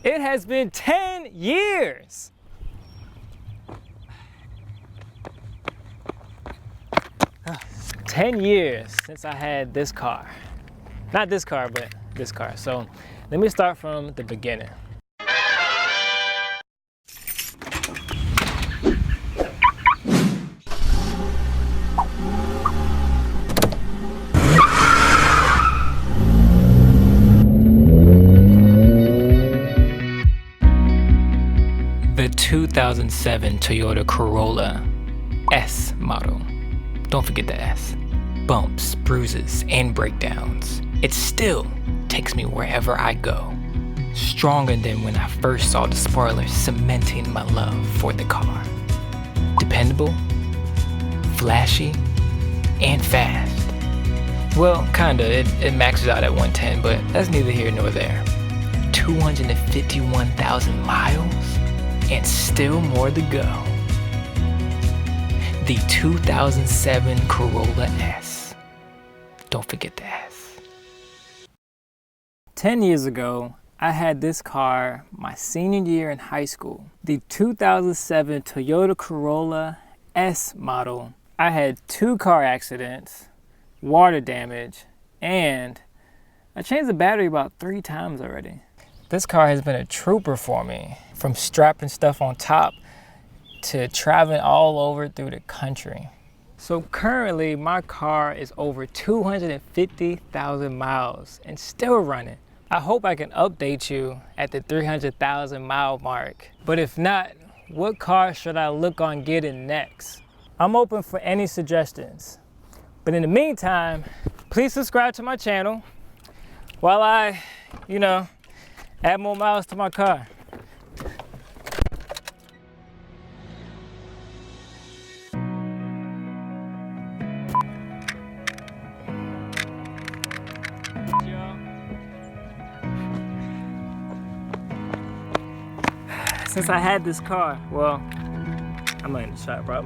It has been 10 years. Ah, 10 years since I had this car. Not this car, but this car. So let me start from the beginning. The 2007 Toyota Corolla S model. Don't forget the S. Bumps, bruises, and breakdowns. It still takes me wherever I go. Stronger than when I first saw the spoiler, cementing my love for the car. Dependable, flashy, and fast. Well, kinda, it maxes out at 110, but that's neither here nor there. 251,000 miles? And still more to go. The 2007 Corolla S. Don't forget the S. 10 years ago, I had this car my senior year in high school. The 2007 Toyota Corolla S model. I had 2 car accidents, water damage, and I changed the battery about 3 times already. This car has been a trooper for me, from strapping stuff on top to traveling all over through the country. So currently my car is over 250,000 miles and still running. I hope I can update you at the 300,000 mile mark. But if not, what car should I look on getting next? I'm open for any suggestions. But in the meantime, please subscribe to my channel while I, add more miles to my car. Since I had this car, well, I'm not in the shop, bro.